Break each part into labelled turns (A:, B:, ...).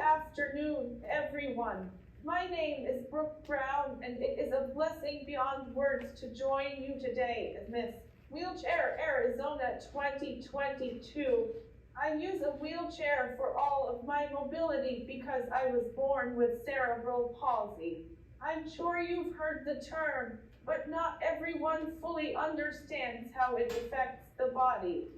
A: afternoon, everyone. My name is Brooke Brown, and it is a blessing beyond words to join you today as Miss Wheelchair Arizona 2022. I use a wheelchair for all of my mobility because I was born with cerebral palsy. I'm sure you've heard the term, but not everyone fully understands how it affects the body.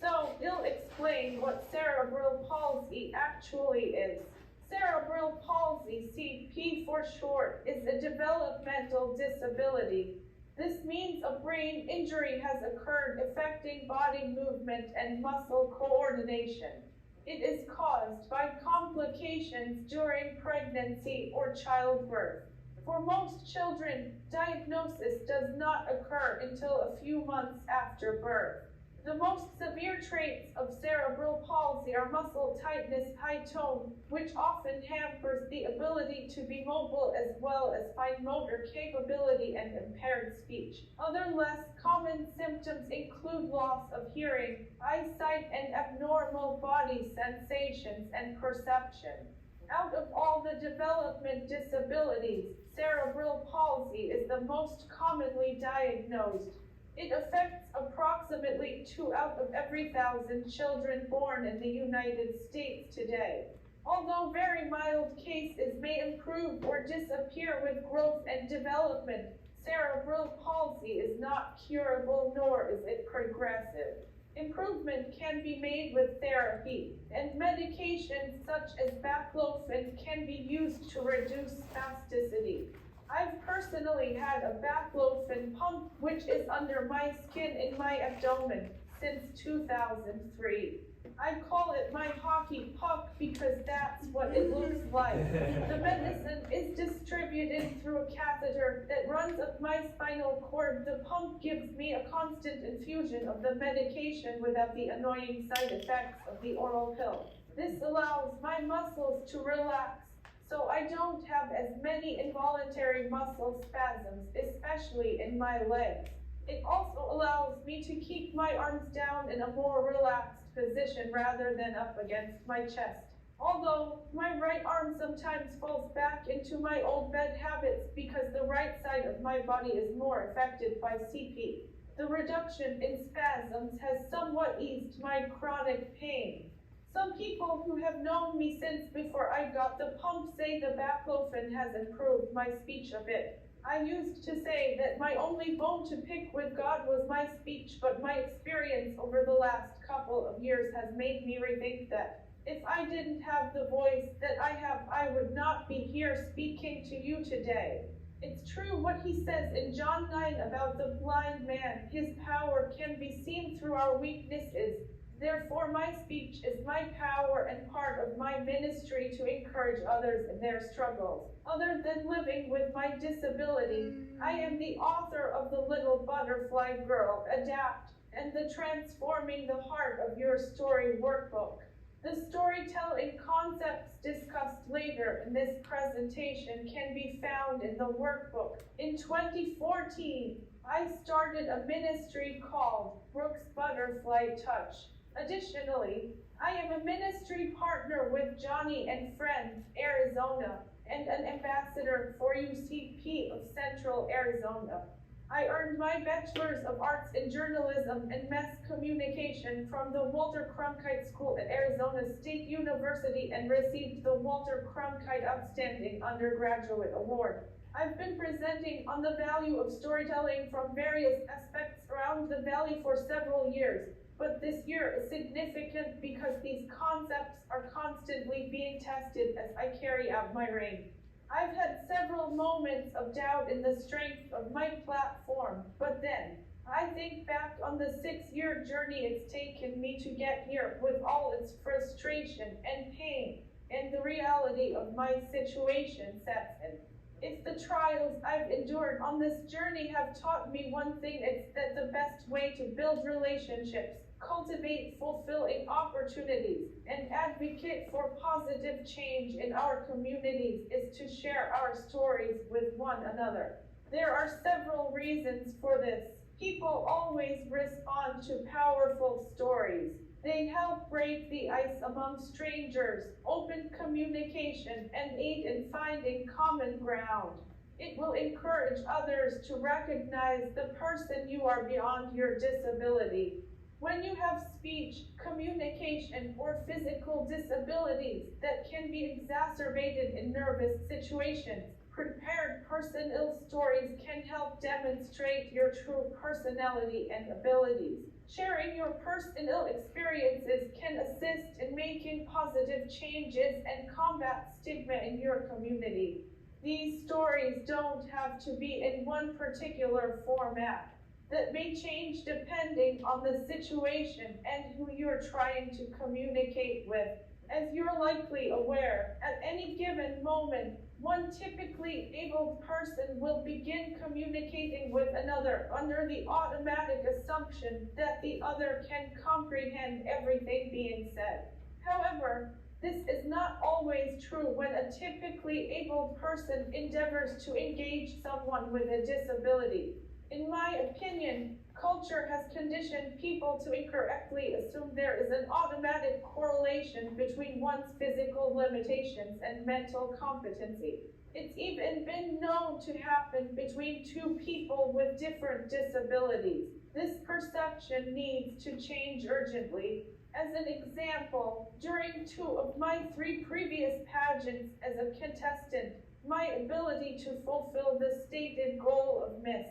A: So we'll explain what cerebral palsy actually is. Cerebral palsy, CP for short, is a developmental disability. This means a brain injury has occurred affecting body movement and muscle coordination. It is caused by complications during pregnancy or childbirth. For most children, diagnosis does not occur until a few months after birth. The most severe traits of cerebral palsy are muscle tightness, high tone, which often hampers the ability to be mobile, as well as fine motor capability and impaired speech. Other less common symptoms include loss of hearing, eyesight, and abnormal body sensations and perception. Out of all the development disabilities, cerebral palsy is the most commonly diagnosed. It affects approximately 2 out of every 1,000 children born in the United States today. Although very mild cases may improve or disappear with growth and development, cerebral palsy is not curable, nor is it progressive. Improvement can be made with therapy, and medications such as baclofen can be used to reduce spasticity. I've personally had a baclofen pump, which is under my skin in my abdomen, since 2003. I call it my hockey puck because that's what it looks like. The medicine is distributed through a catheter that runs up my spinal cord. The pump gives me a constant infusion of the medication without the annoying side effects of the oral pill. This allows my muscles to relax, so I don't have as many involuntary muscle spasms, especially in my legs. It also allows me to keep my arms down in a more relaxed position rather than up against my chest. Although my right arm sometimes falls back into my old bed habits because the right side of my body is more affected by CP. The reduction in spasms has somewhat eased my chronic pain. Some people who have known me since before I got the pump say the baclofen has improved my speech a bit. I used to say that my only bone to pick with God was my speech, but my experience over the last couple of years has made me rethink that. If I didn't have the voice that I have, I would not be here speaking to you today. It's true what he says in John 9 about the blind man. His power can be seen through our weaknesses. Therefore, my speech is my power and part of my ministry to encourage others in their struggles. Other than living with my disability, I am the author of The Little Butterfly Girl, Adapt, and the Transforming the Heart of Your Story workbook. The storytelling concepts discussed later in this presentation can be found in the workbook. In 2014, I started a ministry called Brooke's Butterfly Touch. Additionally, I am a ministry partner with Johnny and Friends, Arizona, and an ambassador for UCP of Central Arizona. I earned my Bachelor's of Arts in Journalism and Mass Communication from the Walter Cronkite School at Arizona State University and received the Walter Cronkite Outstanding Undergraduate Award. I've been presenting on the value of storytelling from various aspects around the valley for several years, but this year is significant because these concepts are constantly being tested as I carry out my reign. I've had several moments of doubt in the strength of my platform, but then I think back on the 6-year journey it's taken me to get here with all its frustration and pain, and the reality of my situation sets in. It's the trials I've endured on this journey have taught me one thing, it's that the best way to build relationships, cultivate fulfilling opportunities, and advocate for positive change in our communities is to share our stories with one another. There are several reasons for this. People always respond to powerful stories. They help break the ice among strangers, open communication, and aid in finding common ground. It will encourage others to recognize the person you are beyond your disability. When you have speech, communication, or physical disabilities that can be exacerbated in nervous situations, prepared personal stories can help demonstrate your true personality and abilities. Sharing your personal experiences can assist in making positive changes and combat stigma in your community. These stories don't have to be in one particular format. That may change depending on the situation and who you're trying to communicate with. As you're likely aware, at any given moment, one typically able person will begin communicating with another under the automatic assumption that the other can comprehend everything being said. However, this is not always true when a typically able person endeavors to engage someone with a disability. In my opinion, culture has conditioned people to incorrectly assume there is an automatic correlation between one's physical limitations and mental competency. It's even been known to happen between two people with different disabilities. This perception needs to change urgently. As an example, during 2 of my 3 previous pageants as a contestant, my ability to fulfill the stated goal of Miss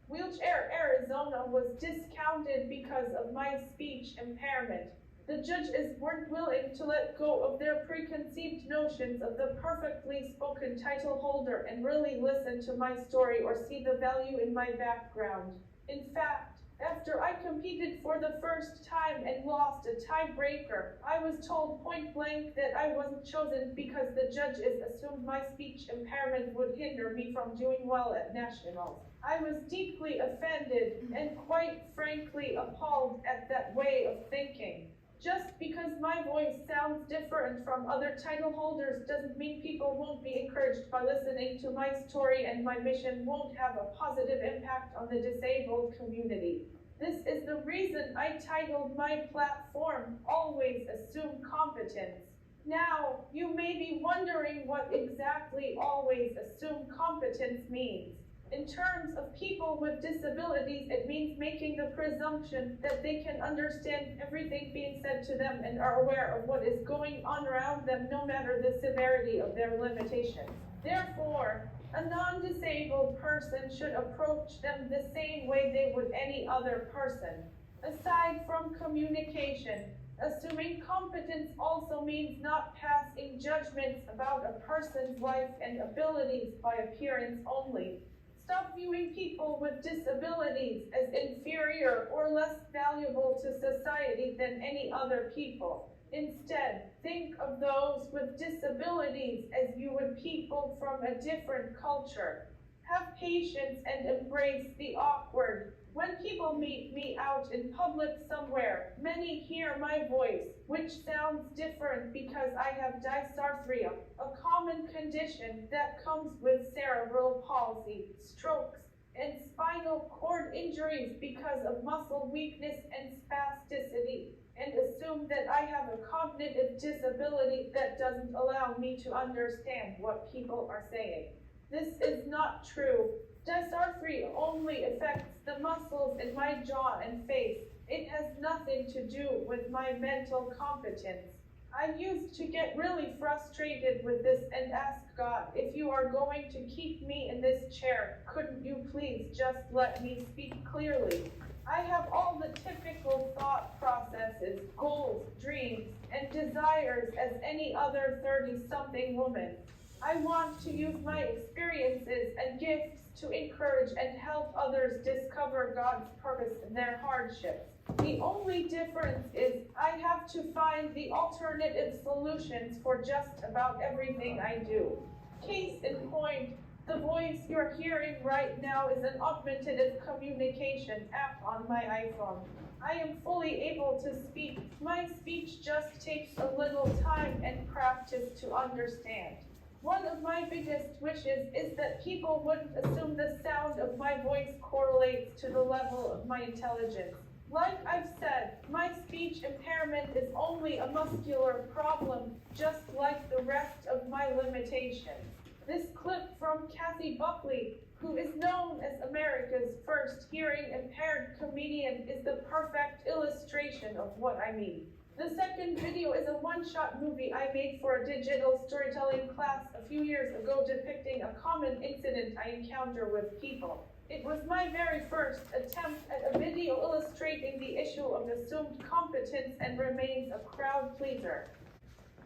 A: Wheelchair Arizona was discounted because of my speech impairment. The judges weren't willing to let go of their preconceived notions of the perfectly spoken title holder and really listen to my story or see the value in my background. In fact, after I competed for the first time and lost a tiebreaker, I was told point blank that I wasn't chosen because the judges assumed my speech impairment would hinder me from doing well at nationals. I was deeply offended and quite frankly appalled at that way of thinking. Just because my voice sounds different from other title holders doesn't mean people won't be encouraged by listening to my story, and my mission won't have a positive impact on the disabled community. This is the reason I titled my platform, Always Assume Competence. Now, you may be wondering what exactly always assume competence means. In terms of people with disabilities, it means making the presumption that they can understand everything being said to them and are aware of what is going on around them, no matter the severity of their limitations. Therefore, a non-disabled person should approach them the same way they would any other person. Aside from communication, assuming competence also means not passing judgments about a person's life and abilities by appearance only. Stop viewing people with disabilities as inferior or less valuable to society than any other people. Instead, think of those with disabilities as you would people from a different culture. Have patience and embrace the awkward. When people meet me out in public somewhere, many hear my voice, which sounds different because I have dysarthria, a common condition that comes with cerebral palsy, strokes, and spinal cord injuries because of muscle weakness and spasticity, and assume that I have a cognitive disability that doesn't allow me to understand what people are saying. This is not true. Dysarthria only affects the muscles in my jaw and face. It has nothing to do with my mental competence. I used to get really frustrated with this and ask God, if you are going to keep me in this chair, couldn't you please just let me speak clearly? I have all the typical thought processes, goals, dreams, and desires as any other 30-something woman. I want to use my experiences and gifts to encourage and help others discover God's purpose in their hardships. The only difference is I have to find the alternative solutions for just about everything I do. Case in point, the voice you're hearing right now is an augmentative communication app on my iPhone. I am fully able to speak. My speech just takes a little time and practice to understand. One of my biggest wishes is that people wouldn't assume the sound of my voice correlates to the level of my intelligence. Like I've said, my speech impairment is only a muscular problem, just like the rest of my limitations. This clip from Kathy Buckley, who is known as America's first hearing-impaired comedian, is the perfect illustration of what I mean. The second video is a one-shot movie I made for a digital storytelling class a few years ago depicting a common incident I encounter with people. It was my very first attempt at a video illustrating the issue of assumed competence and remains a crowd pleaser.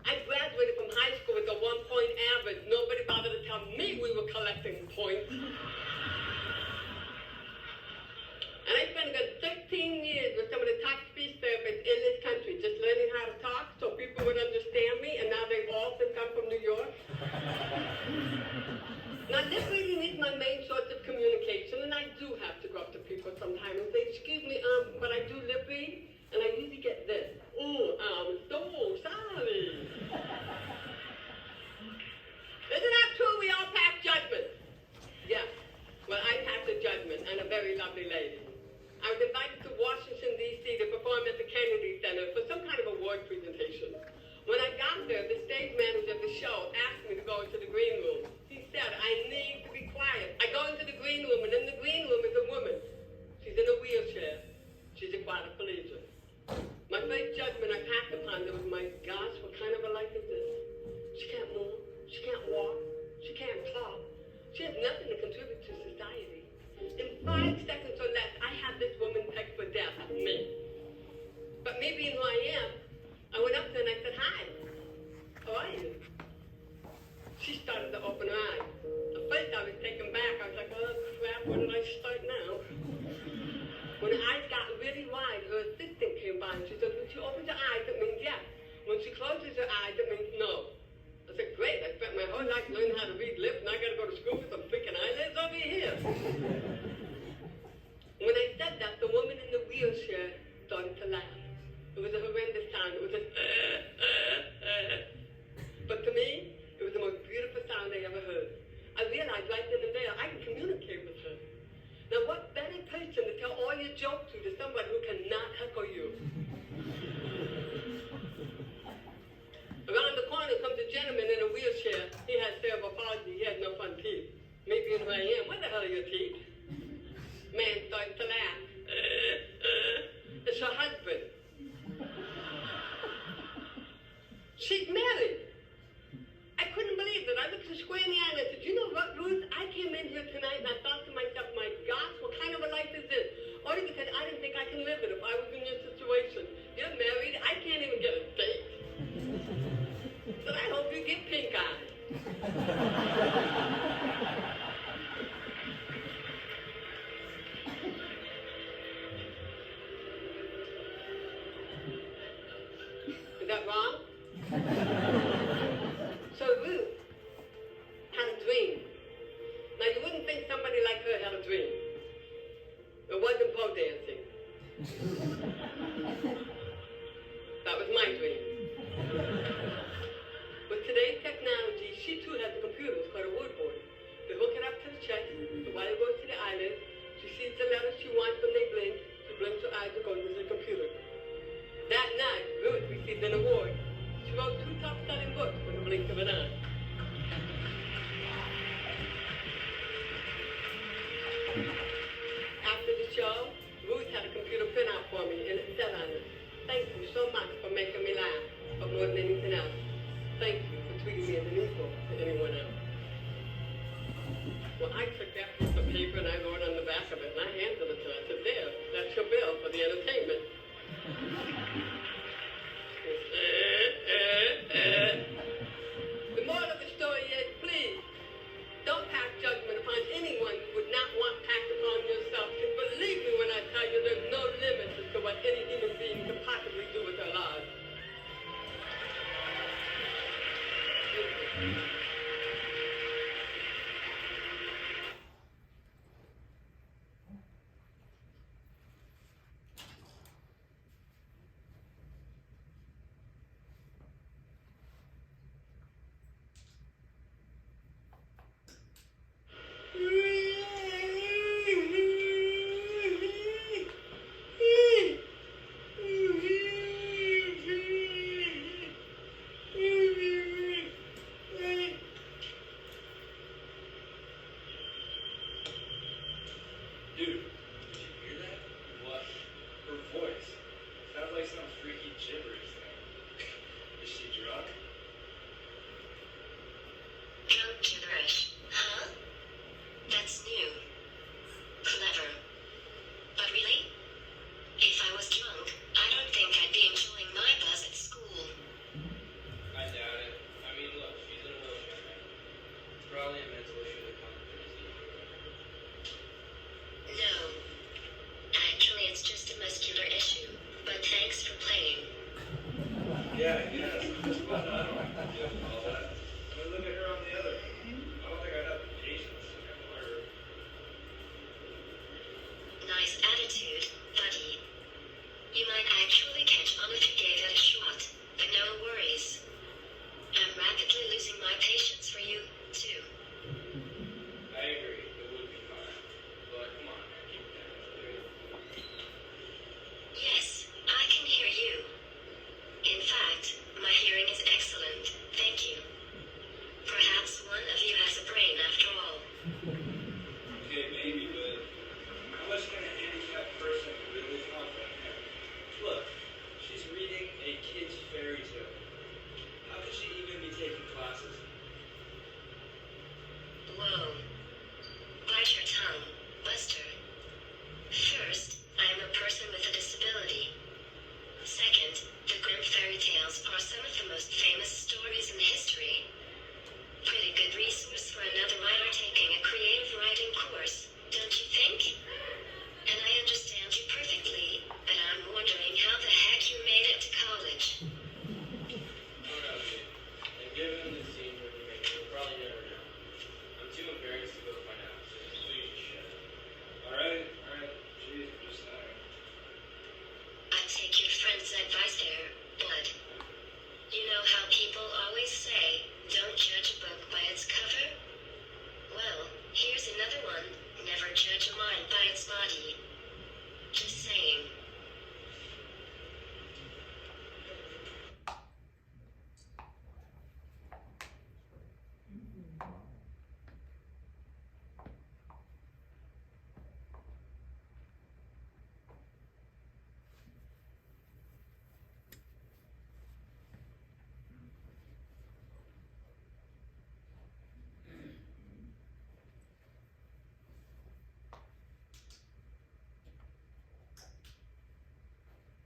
B: I graduated from high school with a 1-point average. Nobody bothered to tell me we were collecting points. And I spent a good 13 years with some of the top speech therapists in this country, just learning how to talk so people would understand me, and now they all think I'm from New York. Now, lip reading is my main source of communication, and I do have to go up to people sometimes and say, excuse me, but I do lip read, and I usually get this. Ooh, I'm so sorry. Isn't that true? We all pass judgment. Yes. Well, I passed a judgment, and a very lovely lady. I was invited to Washington, D.C. to perform at the Kennedy Center for some kind of award presentation. When I got there, the stage manager of the show asked me to go into the green room. He said, I need to be quiet. I go into the green room, and in the green room is a woman. She's in a wheelchair. She's a quadriplegic. My first judgment I passed upon her was, my gosh, what kind of a life is this? She can't move. She can't walk. She can't talk. She has nothing to contribute to society. In 5 seconds or less, I had this woman pegged for death, me. But me being who I am, I went up to her and I said, hi, how are you? She started to open her eyes. At first I was taken back. I was like, oh crap, where did I start now? When her eyes got really wide, her assistant came by and she said, when she opens her eyes, it means yes. When she closes her eyes, it means no. I said, great, I spent my whole life learning how to read lips, and I got to go to school for some freaking eyelids over here. When I said that, the woman in the wheelchair started to laugh. It was a horrendous sound. It was just, But to me, it was the most beautiful sound I ever heard. I realized right then and there, I can communicate with her. Now, what better person to tell all your jokes to than somebody who cannot heckle you? Around the corner comes a gentleman in a wheelchair. He has cerebral palsy. He has no front teeth. Me being who I am, where the hell are your teeth? Man starts to laugh. It's her husband. She's married. I couldn't believe it. I looked her square in the eye and I said, you know what, Ruth? I came in here tonight and I thought to myself, my gosh, what kind of a life is this? Only because I didn't think I can live it if I was in your situation. You're married. I can't even get a date. So I hope you get pink eye. Is that wrong? So Ruth had a dream. Now you wouldn't think somebody like her had a dream. It wasn't pole dancing. That was my dream. With today's technology, she too has a computer. It's called a wood board. They hook it up to the chest, the wire goes to the eyelid. She sees the letters she wants when they blink. She blinks her eyes and goes into the computer. That night, Ruth received an award. She wrote 2 top-selling books with a blink of an eye. After the show, Ruth had a computer printout for me, and it said on it, thank you so much for making me laugh, but more than anything else, thank you for treating me as an equal to anyone else. Well, I took that piece of paper and I wrote on the back of it, and I handed it to her. I said, there, that's your bill for the entertainment. The moral of the story is, please, don't pass judgment upon anyone you would not want passed upon yourself. Because believe me when I tell you there's no limit as to what any human being can possibly do with their lives.
C: how people always say, don't judge a book by its cover? Well, here's another one, never judge a mind by its body. Just saying.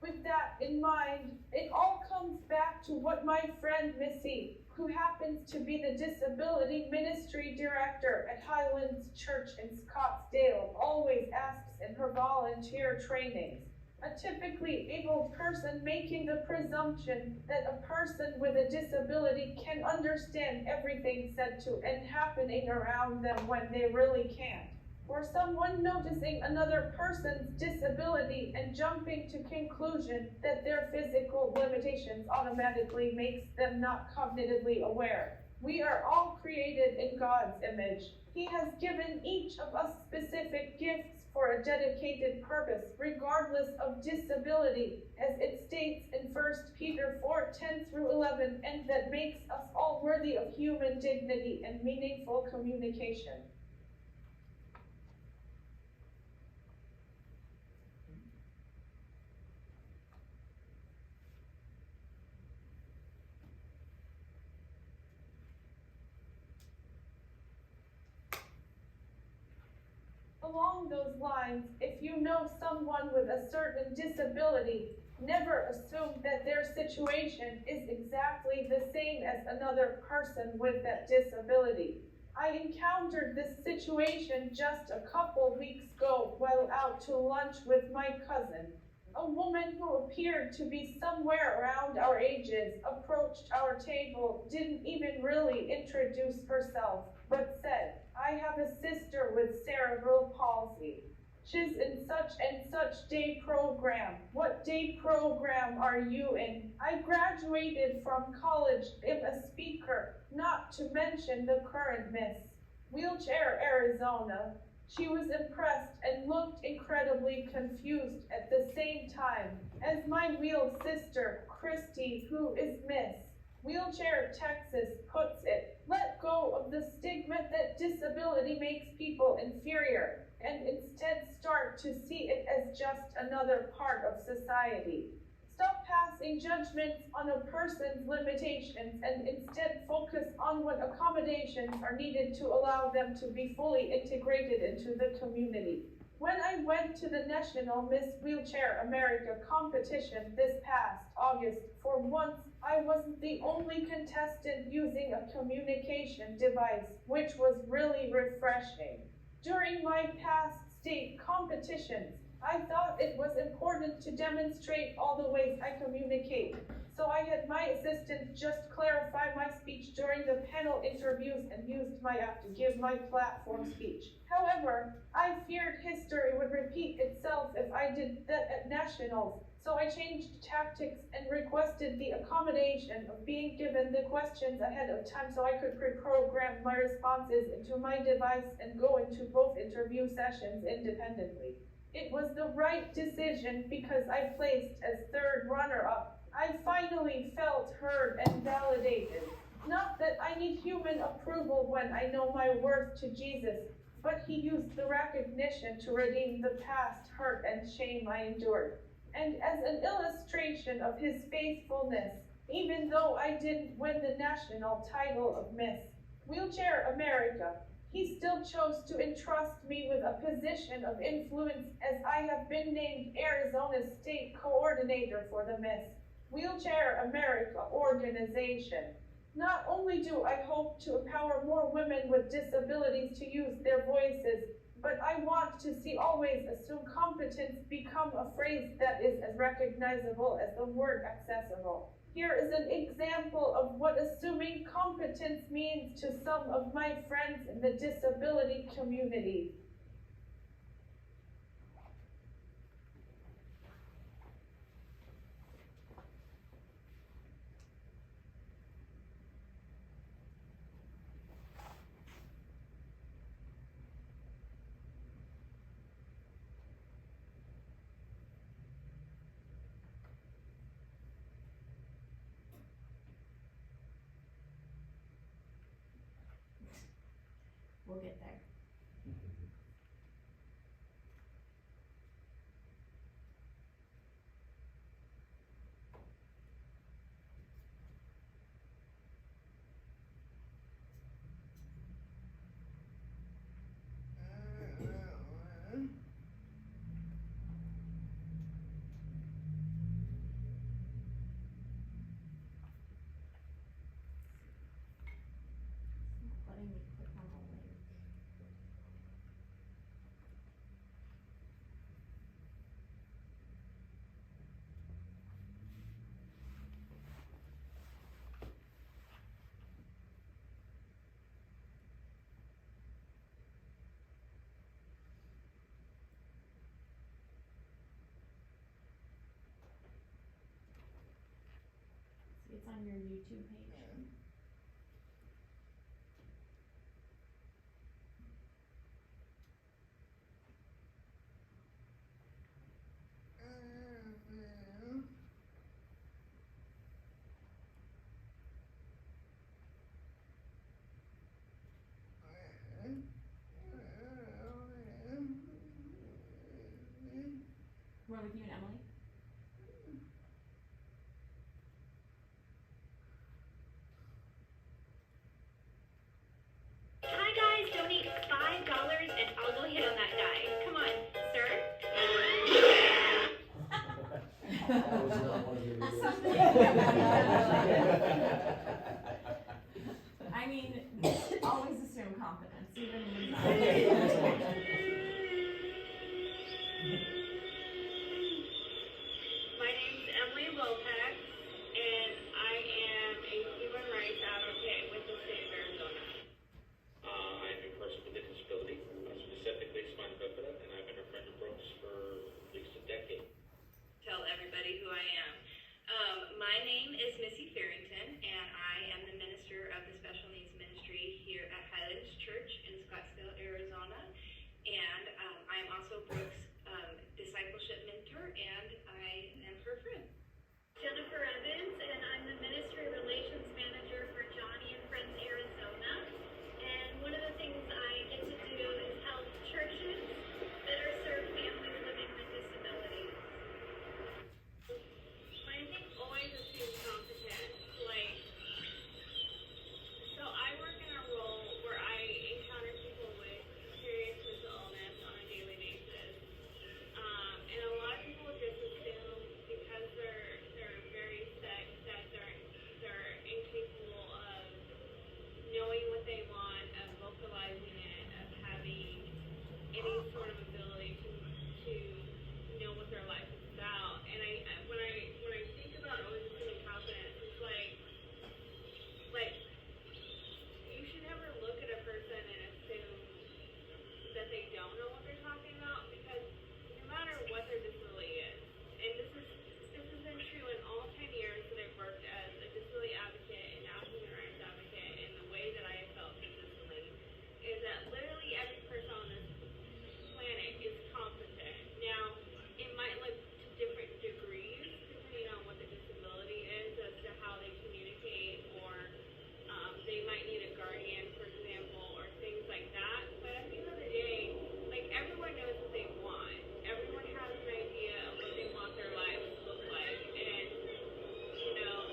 A: With that in mind, it all comes back to what my friend Missy, who happens to be the Disability Ministry Director at Highlands Church in Scottsdale, always asks in her volunteer trainings. A typically able person making the presumption that a person with a disability can understand everything said to and happening around them when they really can't. Or someone noticing another person's disability and jumping to conclusion that their physical limitations automatically makes them not cognitively aware. We are all created in God's image. He has given each of us specific gifts for a dedicated purpose, regardless of disability, as it states in 1 Peter 4:10-11, and that makes us all worthy of human dignity and meaningful communication. Along those lines, if you know someone with a certain disability, never assume that their situation is exactly the same as another person with that disability. I encountered this situation just a couple weeks ago while out to lunch with my cousin. A woman who appeared to be somewhere around our ages approached our table, didn't even really introduce herself, but said, I have a sister with cerebral palsy. She's in such and such day program. What day program are you in? I graduated from college, am a speaker, not to mention the current Miss Wheelchair, Arizona. She was impressed and looked incredibly confused at the same time as my wheeled sister, Christy, who is Miss Wheelchair, Texas, puts it. Let go of the stigma that disability makes people inferior, and instead start to see it as just another part of society. Stop passing judgments on a person's limitations and instead focus on what accommodations are needed to allow them to be fully integrated into the community. When I went to the National Miss Wheelchair America competition this past August, for once I wasn't the only contestant using a communication device, which was really refreshing. During my past state competitions, I thought it was important to demonstrate all the ways I communicate, so I had my assistant just clarify my speech during the panel interviews and used my app to give my platform speech. However, I feared history would repeat itself if I did that at nationals, so I changed tactics and requested the accommodation of being given the questions ahead of time so I could pre-program my responses into my device and go into both interview sessions independently. It was the right decision because I placed as third runner-up. I finally felt heard and validated. Not that I need human approval when I know my worth to Jesus, but he used the recognition to redeem the past hurt and shame I endured. And as an illustration of his faithfulness, even though I didn't win the national title of Miss Wheelchair America, he still chose to entrust me with a position of influence as I have been named Arizona's state coordinator for the Miss Wheelchair America organization. Not only do I hope to empower more women with disabilities to use their voices, but I want to see always assume competence become a phrase that is as recognizable as the word accessible. Here is an example of what assuming competence means to some of my friends in the disability community.
D: It's on your YouTube page. We're with you and Emily.
E: Hi guys, donate $5 and I'll go hit on that guy. Come on, sir.
F: That was not one of your
D: I mean, always assume confidence, even when
E: My name's Emily Lopez, and I am a human rights advocate with the state of Arizona.
G: I'm a person with a disability, specifically spina bifida, and I've been a friend of Brooks for at least a decade.
E: Tell everybody who I am. My name is Missy Farrington, and I am the minister of the Special Needs Ministry here at Highlands Church in Scottsdale, Arizona. And I am also Brooks' discipleship mentor, and I am her friend.
H: Jennifer Evans, and I'm the Ministry Relations Manager for Johnny and Friends Arizona. And one of the things I get to do is help churches better serve families living with disabilities.
E: I think always assume competence. Like, so I work in a role where I encounter people with serious mental illness on a daily basis. And a lot of people just assume because they're very sick that they're incapable of knowing what they want, of vocalizing it, of having any sort of ability to know what their life is about. And when I think about always assuming confidence, it's like you should never look at a person and assume that they don't know what they're talking about, because no matter what their disability is, and this has been true in all 10 years that I've worked as a disability advocate and now human rights advocate, and the way that I have felt consistently is that literally every person on this planet is competent. Now, it might look to different degrees depending on what the disability is as to how they communicate, or they might need a guardian, for example, or things like that. But at the end of the day, like, everyone knows what they want. Everyone has an idea of what they want their lives to look like. And, you know,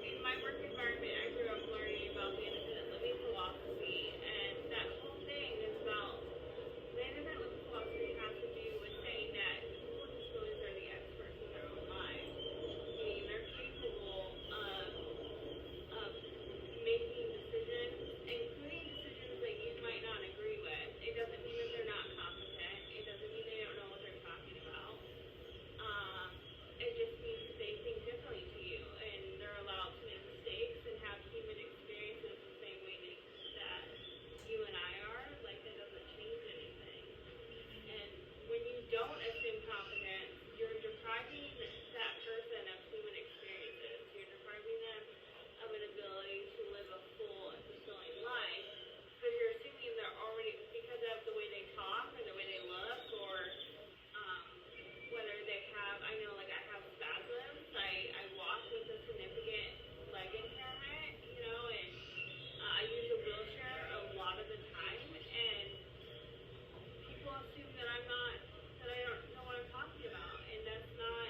E: in my work environment, I grew up learning about the independent living philosophy, and that whole thing is about the independent living philosophy has to do with saying that people with disabilities are the experts in their own lives, meaning they're capable of making decisions, including decisions that you might not agree with. It doesn't mean that they're not competent. It doesn't mean they don't know what they're talking about. It just means they think differently to you, and they're allowed to make mistakes and have human experiences the same way that you and I are. Like, that doesn't change anything. And when you don't assume competence, you're depriving that person of human experiences. You're depriving them of an ability to live a full and fulfilling life, because you're assuming they're already, because of the way they talk or the way they look, or whether they have, I know, like, I have spasms. I walk with a significant leg impairment, you know, and I use a wheelchair a lot of the time, and people assume that I don't know what I'm talking about, and that's none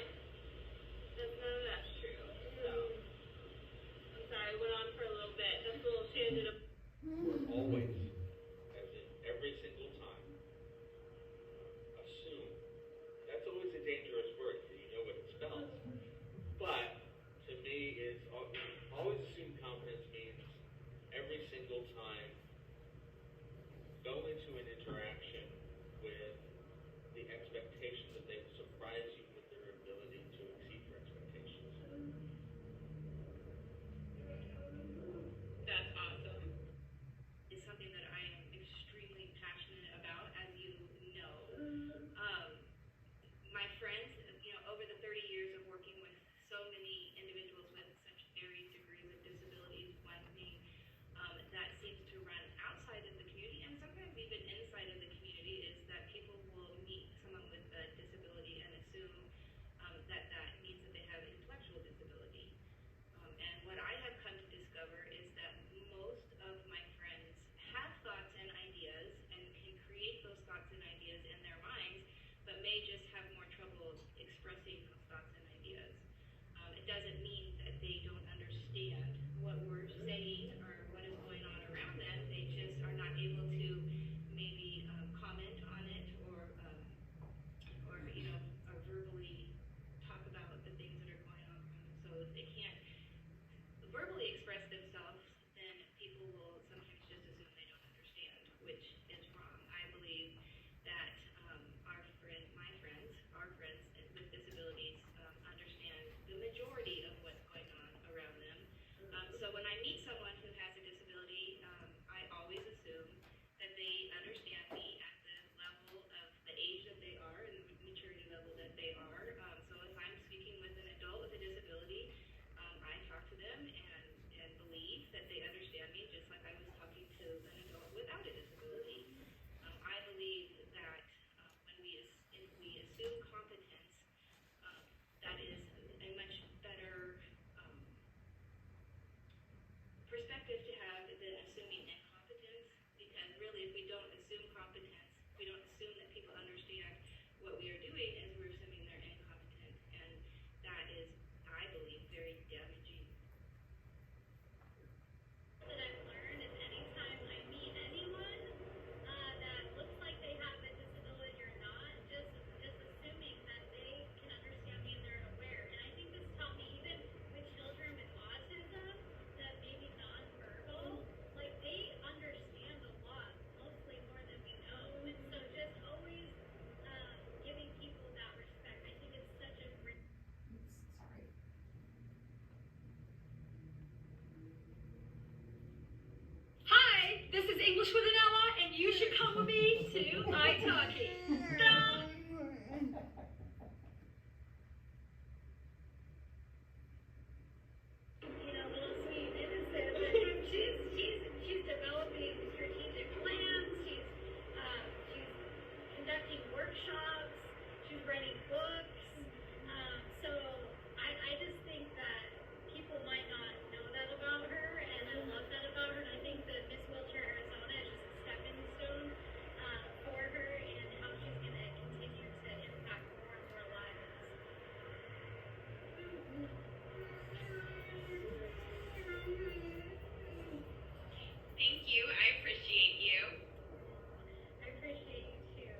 E: of that's true. So, I'm sorry, I went on for a little bit. That's a little tangent of
G: Always, as in every single time, assume. That's always a dangerous word, because you know what it spells. But, to me, is always assume confidence means every single time go into an interaction with the expectation that they will surprise you with their ability to exceed your expectations.
E: That's awesome. It's something that I am extremely passionate about, as you know. My friends, you know, over the 30 years of working with so many individuals with such
H: effective to have than assuming incompetence, because really, if we don't assume competence, we don't assume that people understand what we are doing, as we're assuming they're incompetent, and that is, I believe, very damaging.
C: That I've learned is anytime I meet anyone that looks like they have a disability or not, just assuming that they can understand me and they're aware. And I think this taught me even with children with autism that maybe nonverbal, like they understand a lot, mostly more than we know. And so just always giving people that respect. I think it's such a great.
D: Sorry.
H: Hi, this is English with an Ella, and you should come with me to iTalki. Little sweet innocent, but she's developing strategic plans. She's conducting workshops. She's writing books. So I just think that people might not know that about her, and I love that about her. And I think that Miss Wheelchair Arizona is just a stepping stone for her and how she's going to continue to impact more and more lives. Thank you. I appreciate you. I appreciate you too.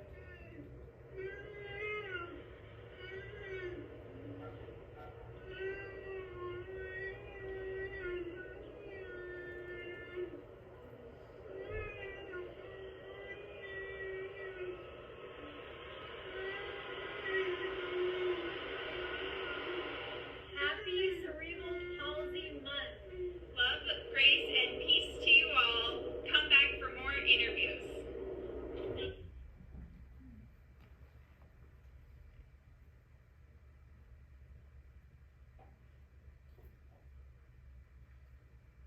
H: Happy Cerebral Palsy Month. Love, grace, and peace to you all. Come back for more interviews.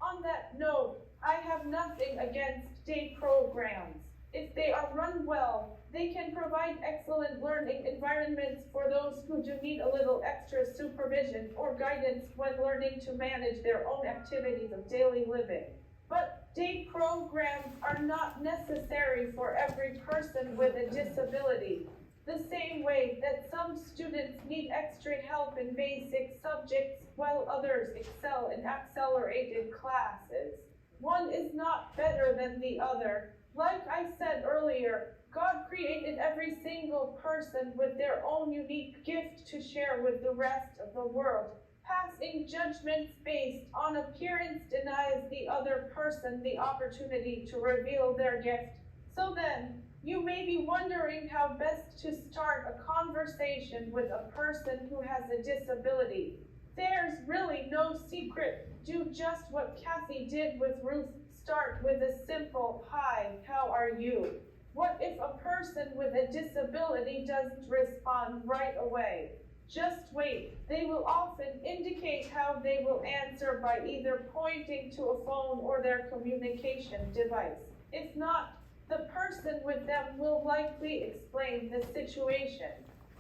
A: On that note, I have nothing against day programs. If they are run well, they can provide excellent learning environments for those who do need a little extra supervision or guidance when learning to manage their own activities of daily living. But day programs are not necessary for every person with a disability. The same way that some students need extra help in basic subjects while others excel in accelerated classes. One is not better than the other. Like I said earlier, God created every single person with their own unique gift to share with the rest of the world. Passing judgments based on appearance denies the other person the opportunity to reveal their gift. So then, you may be wondering how best to start a conversation with a person who has a disability. There's really no secret. Do just what Kathy did with Ruth. Start with a simple, "Hi, how are you?" What if a person with a disability doesn't respond right away? Just wait. They will often indicate how they will answer by either pointing to a phone or their communication device. If not, the person with them will likely explain the situation.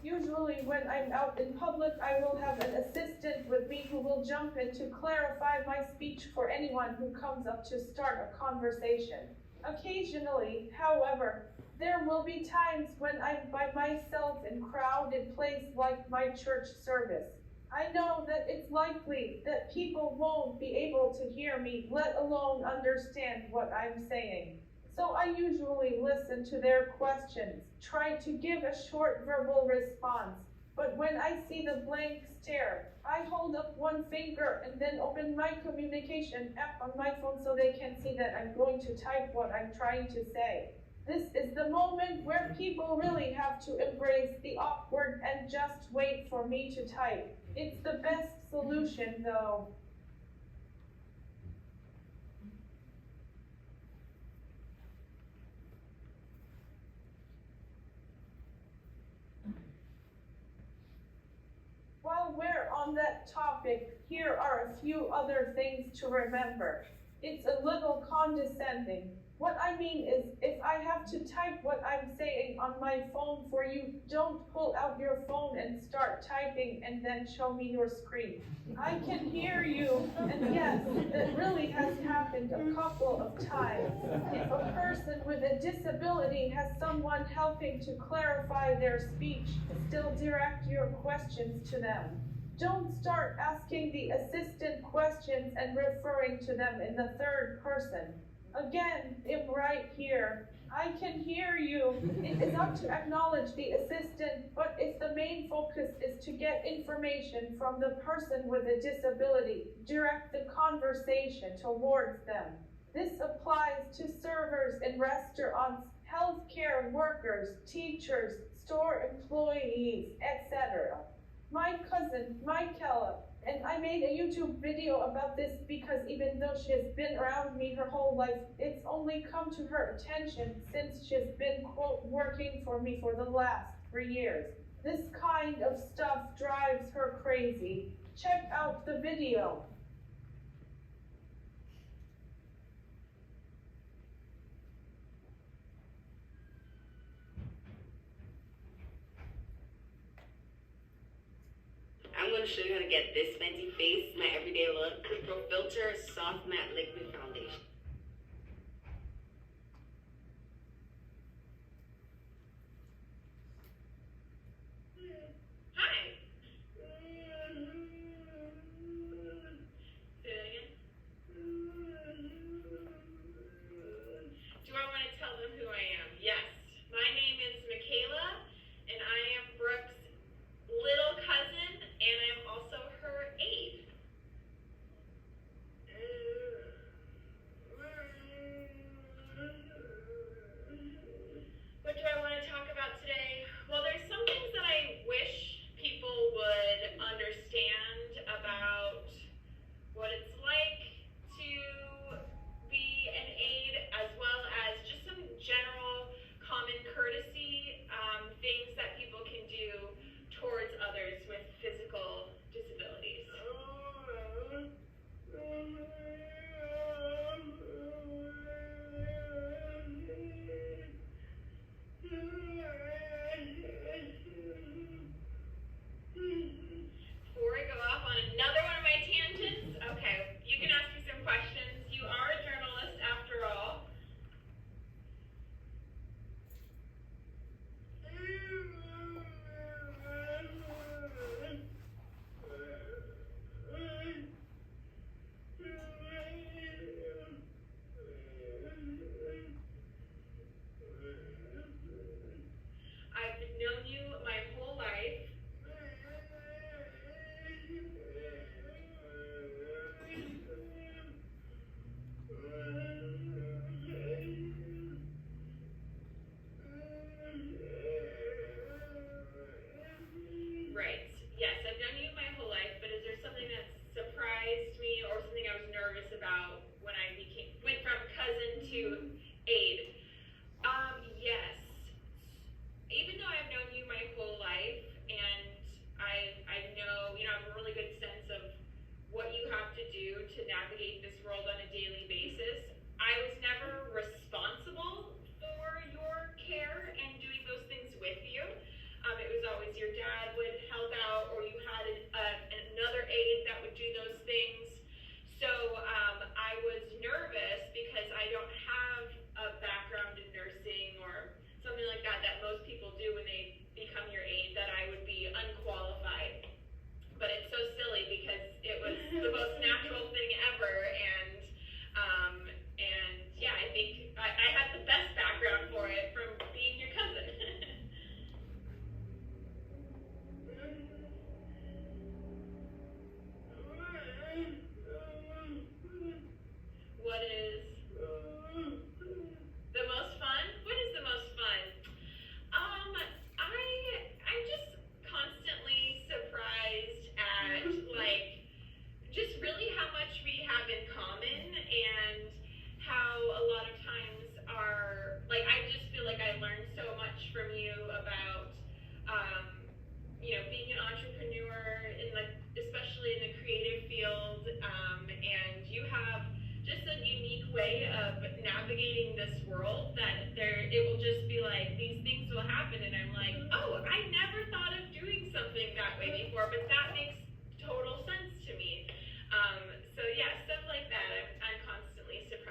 A: Usually when I'm out in public, I will have an assistant with me who will jump in to clarify my speech for anyone who comes up to start a conversation. Occasionally, however, there will be times when I'm by myself in crowded place like my church service. I know that it's likely that people won't be able to hear me, let alone understand what I'm saying. So I usually listen to their questions, try to give a short verbal response, but when I see the blank stare, I hold up one finger and then open my communication app on my phone so they can see that I'm going to type what I'm trying to say. This is the moment where people really have to embrace the awkward and just wait for me to type. It's the best solution though. While we're on that topic, here are a few other things to remember. It's a little condescending. What I mean is, if I have to type what I'm saying on my phone for you, don't pull out your phone and start typing and then show me your screen. I can hear you, and yes, that really has happened happened a couple of times. If a person with a disability has someone helping to clarify their speech, still direct your questions to them. Don't start asking the assistant questions and referring to them in the third person. Again, I'm right here. I can hear you. It is up to acknowledge the assistant, but if the main focus is to get information from the person with a disability, direct the conversation towards them. This applies to servers in restaurants, healthcare workers, teachers, store employees, etc. My cousin, Michaela, and I made a YouTube video about this because even though she has been around me her whole life, it's only come to her attention since she's been, quote, working for me for the last 3 years. This kind of stuff drives her crazy. Check out the video.
I: I'm going to show you how to get this fancy face, my everyday look, Pro Filter Soft Matte Liquid Foundation.
E: Hi. Say that again. Do I want to tell them who I am? Yes. My name is Michaela, and I am Brooke's little cousin, and I'm also her aide. What do I want to talk about today? Well, there's some things that I wish people would understand about what it's like to be an aide, as well as just some general common courtesy things that people can do towards others with physical disabilities. Before I go off on another one of my tangents, okay, you can ask me some questions. You are a journalist after all. I've known you my whole life. Right. Yes, I've known you my whole life, but is there something that surprised me or something I was nervous about when I went from cousin to aide? Yes. Even though I've known you my whole life, and I know, I have a really good sense of what you have to do to navigate this world on a daily basis, I was never responsible for your care and doing those things with you. It was always your dad would help out, or you had another aide that would do those things. So I was nervous because I don't have a background in nursing or something like that most people do when they become your aide, that I would be unqualified. But it's so silly because it was the most natural thing ever, and yeah, I think I had the best background for it from being your cousin. What is the most fun? What is the most fun? I'm just constantly surprised at just really how much we have in common, and how a lot of times I just feel like I learned so much from you about being an entrepreneur especially in the creative field, and you have just a unique way of navigating this world that it will just be like these things will happen, and I'm like, oh, I never thought of doing something that way before, but that makes total sense to me. So yeah, stuff like that I'm constantly surprised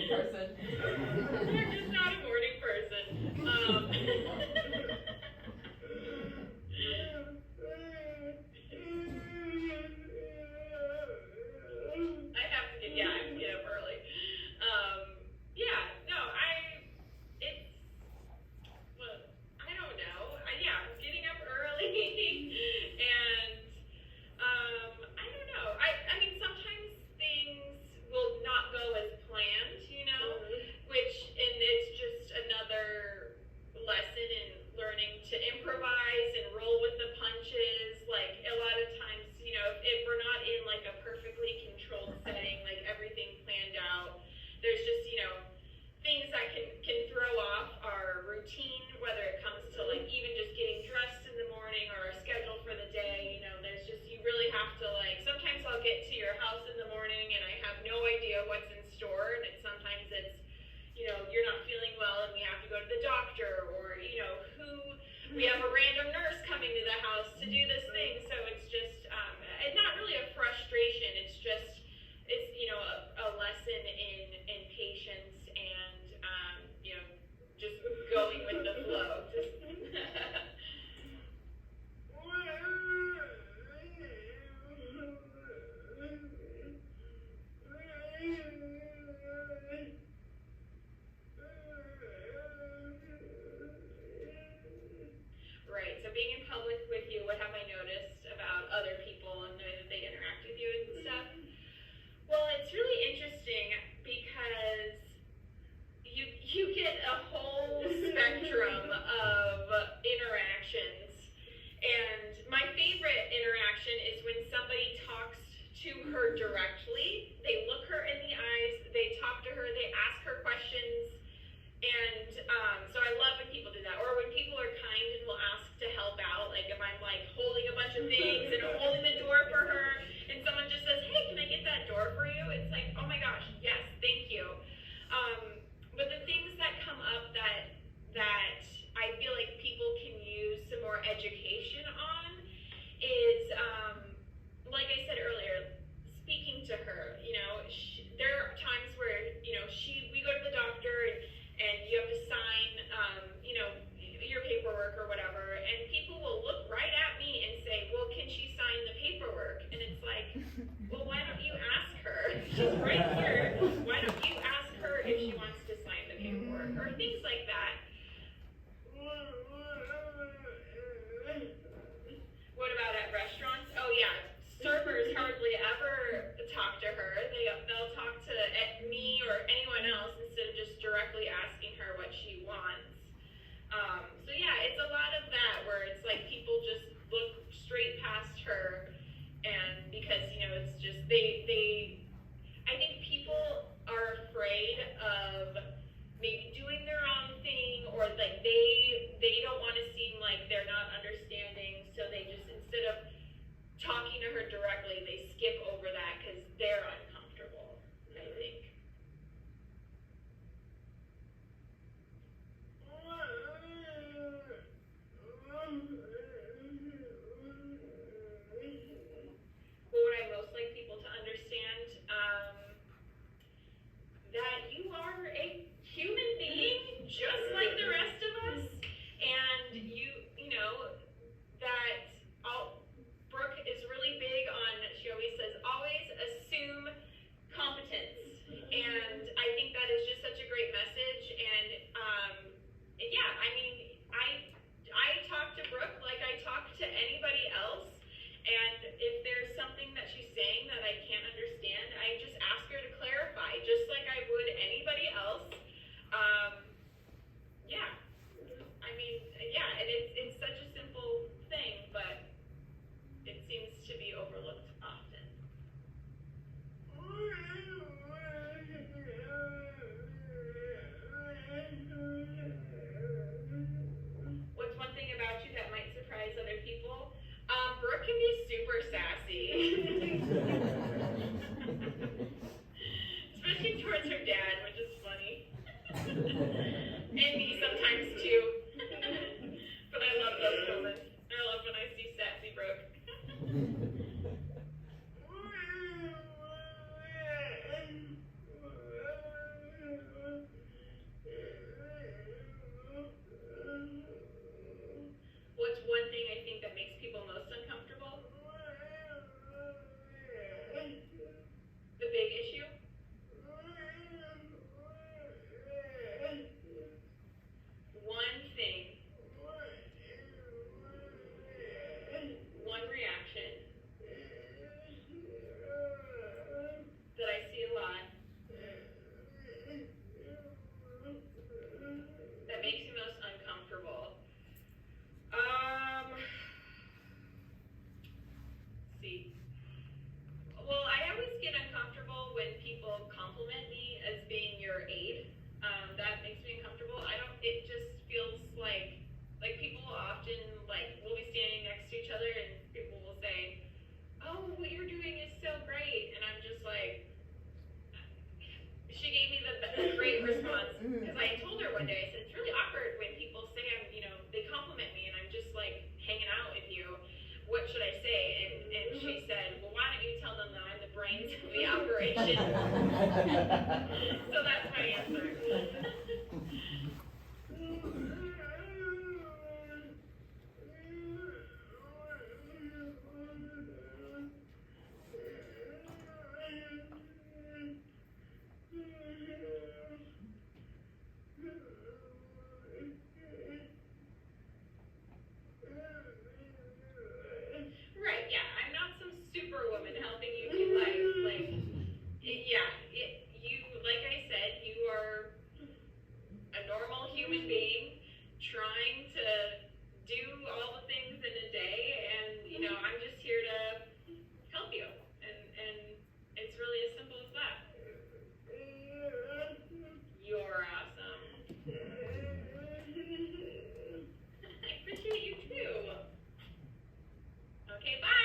D: morning person.
E: I'm just not a morning person. I have to get up early. I don't know. I'm getting up early, and I don't know. I mean, sometimes things will not go as planned, and it's just another lesson in learning to improvise and roll with the punches. Like, a lot of times, if we're not in like a perfectly controlled setting, like everything planned out, there's just, things that can throw off our routine, whether it comes to like even just getting dressed in the morning or our schedule for the day. There's just, you really have to, like, sometimes I'll get to your house in the morning and I have no idea what's in store, and sometimes it's, you're not feeling well and we have to go to the doctor, or, we have a random nurse coming to the house to do this thing. So it's just, it's not really a frustration, it's just, a lesson in patience and, just going with the flow. Right, so being in public with you, what have I noticed about other people and the way that they interact with you and stuff? Well, it's really interesting because you get a whole spectrum of interactions, and my favorite interaction is when somebody talks to her directly. They look her in the eyes, they talk to her, they ask her questions, and so I love when people do that. Or when people are kind and will ask to help out, like if I'm like holding a bunch of things and I'm holding the door for her, and someone just says, hey, can I get that door for you? It's like, oh my gosh, yes, thank you. But the things that come up that I feel like people can use some more education on is, like I said earlier, speaking to her. There are times where, we go to the doctor and you have to sign, your paperwork or whatever, and people will look right at me and say, well, can she sign the paperwork? And it's like, well, why don't you ask her? She's right here. Why don't you ask her if she wants to sign the paperwork? Or things like that. What about at restaurants? Oh yeah, servers hardly ever talk to her. They'll talk to me or anyone else instead of just directly asking her what she wants. So yeah, it's a lot of that where it's like people just look straight past her, and because it's just I think people are afraid of maybe doing their own thing, or like they don't want to seem like they're not understanding, so they just, instead of talking to her directly, they skip over that because they're uncomfortable, I think. What would I most like people to understand? That you are a human being just like the rest of us, and that Brooke is really big on, she always says, always assume competence, and I think that is just such a great message. And yeah, I mean, I talk to Brooke like I talk to anybody else, and if there's something that she's saying that I can't understand, I just ask her to clarify, just like I would anybody else. Yeah, I mean, yeah, and it's such a simple thing, but it seems to be overlooked often. What's one thing about you that might surprise other people? Brooke can be super sassy. Especially towards her dad, which is funny. And me sometimes too. But I love those moments. I love when I see sassy Brooke.
J: Because I told her one day, I said, it's really awkward when people say they compliment me and I'm just like hanging out with you. What should I say? And she said, well, why don't you tell them that I'm the brains of the operation? So that's my answer. Right, yeah, I'm not some superwoman helping you through life. Like, like I said, you are a normal human being trying to do all the things in a day, and I'm just here to help you, and it's really as simple as that. You're awesome. I appreciate you too. Okay, bye.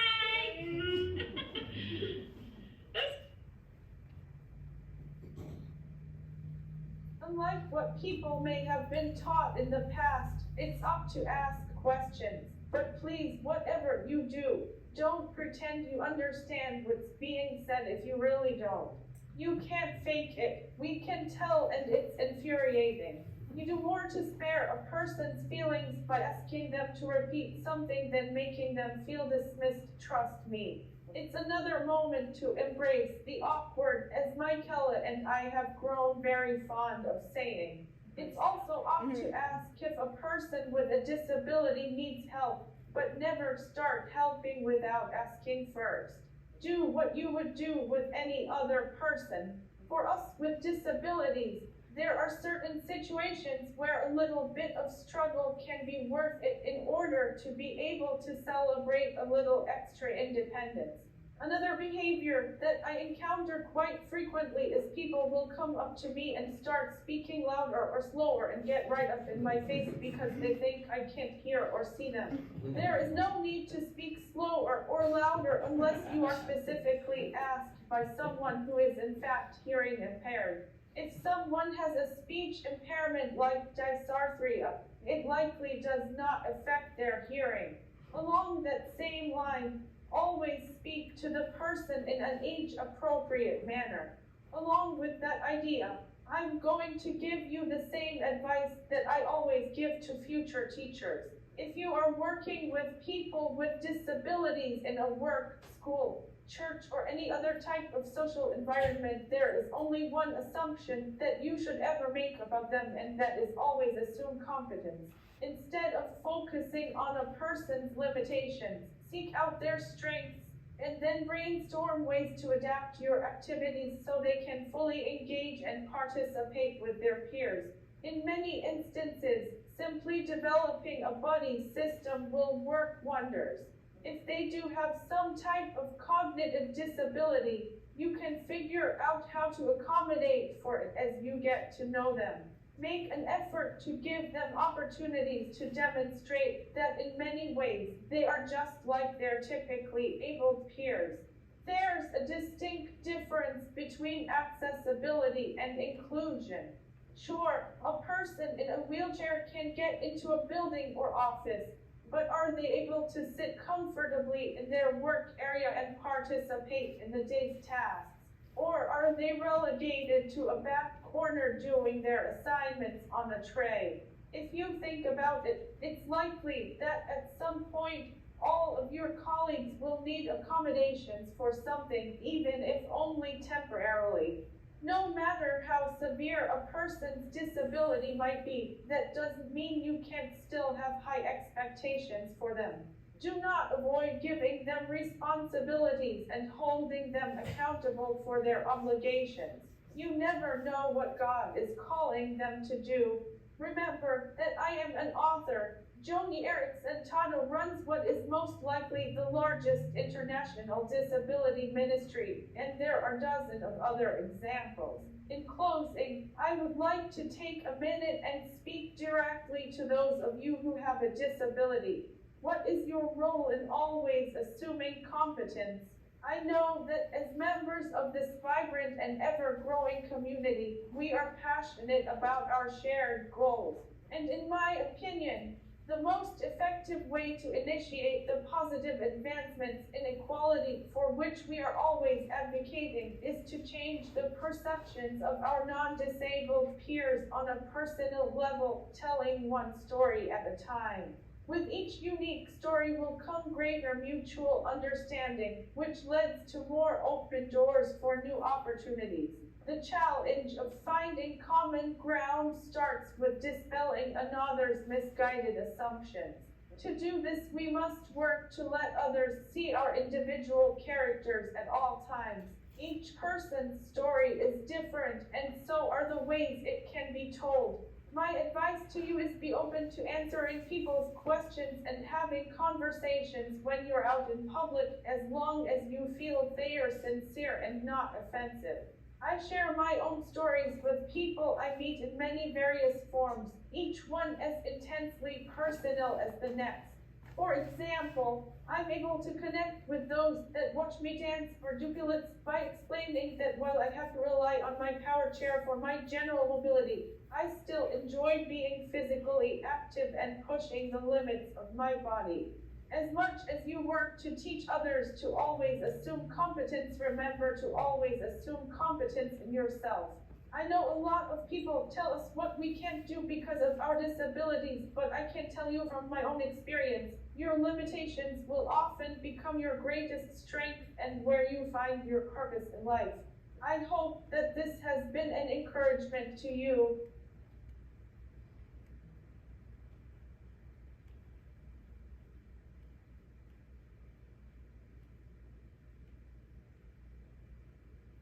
A: Unlike what people may have been taught in the past, it's up to ask questions. But please, whatever you do, don't pretend you understand what's being said if you really don't. You can't fake it. We can tell, and it's infuriating. You do more to spare a person's feelings by asking them to repeat something than making them feel dismissed, trust me. It's another moment to embrace the awkward, as Michaela and I have grown very fond of saying. It's also up to ask if a person with a disability needs help, but never start helping without asking first. Do what you would do with any other person. For us with disabilities, there are certain situations where a little bit of struggle can be worth it in order to be able to celebrate a little extra independence. Another behavior that I encounter quite frequently is people will come up to me and start speaking louder or slower and get right up in my face because they think I can't hear or see them. There is no need to speak slower or louder unless you are specifically asked by someone who is in fact hearing impaired. If someone has a speech impairment like dysarthria, it likely does not affect their hearing. Along that same line, always speak to the person in an age-appropriate manner. Along with that idea, I'm going to give you the same advice that I always give to future teachers. If you are working with people with disabilities in a work, school, church, or any other type of social environment, there is only one assumption that you should ever make about them, and that is always assume competence. Instead of focusing on a person's limitations, seek out their strengths, and then brainstorm ways to adapt your activities so they can fully engage and participate with their peers. In many instances, simply developing a buddy system will work wonders. If they do have some type of cognitive disability, you can figure out how to accommodate for it as you get to know them. Make an effort to give them opportunities to demonstrate that in many ways they are just like their typically abled peers. There's a distinct difference between accessibility and inclusion. Sure, a person in a wheelchair can get into a building or office, but are they able to sit comfortably in their work area and participate in the day's tasks? Or are they relegated to a back corner doing their assignments on a tray? If you think about it, it's likely that at some point all of your colleagues will need accommodations for something, even if only temporarily. No matter how severe a person's disability might be, that doesn't mean you can't still have high expectations for them. Do not avoid giving them responsibilities and holding them accountable for their obligations. You never know what God is calling them to do. Remember that I am an author. Joni Eareckson Tada runs what is most likely the largest international disability ministry, and there are dozens of other examples. In closing, I would like to take a minute and speak directly to those of you who have a disability. What is your role in always assuming competence? I know that as members of this vibrant and ever-growing community, we are passionate about our shared goals. And in my opinion, the most effective way to initiate the positive advancements in equality for which we are always advocating is to change the perceptions of our non-disabled peers on a personal level, telling one story at a time. With each unique story will come greater mutual understanding, which leads to more open doors for new opportunities. The challenge of finding common ground starts with dispelling another's misguided assumptions. To do this, we must work to let others see our individual characters at all times. Each person's story is different, and so are the ways it can be told. My advice to you is be open to answering people's questions and having conversations when you're out in public, as long as you feel they are sincere and not offensive. I share my own stories with people I meet in many various forms, each one as intensely personal as the next. For example, I'm able to connect with those that watch me dance for duplets by explaining that while I have to rely on my power chair for my general mobility, I still enjoy being physically active and pushing the limits of my body. As much as you work to teach others to always assume competence, remember to always assume competence in yourself. I know a lot of people tell us what we can't do because of our disabilities, but I can tell you from my own experience, your limitations will often become your greatest strength and where you find your purpose in life. I hope that this has been an encouragement to you.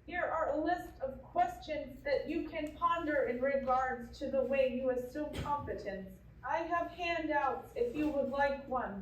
A: Here are a list of questions that you can ponder in regards to the way you assume competence. I have handouts if you would like one.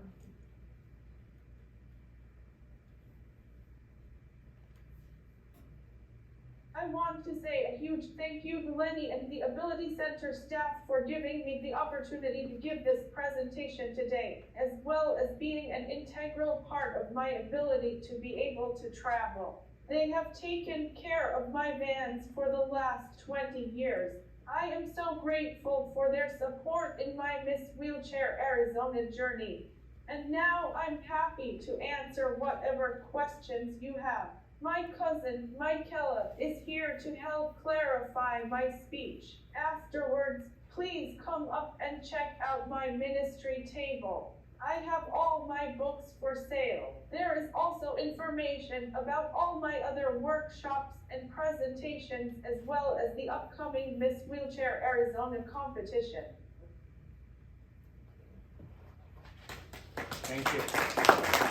A: I want to say a huge thank you to Lenny and the Ability Center staff for giving me the opportunity to give this presentation today, as well as being an integral part of my ability to be able to travel. They have taken care of my vans for the last 20 years. I am so grateful for their support in my Miss Wheelchair Arizona journey. And now I'm happy to answer whatever questions you have. My cousin, Michaela, is here to help clarify my speech. Afterwards, please come up and check out my ministry table. I have all my books for sale. There is also information about all my other workshops and presentations, as well as the upcoming Miss Wheelchair Arizona competition.
F: Thank you.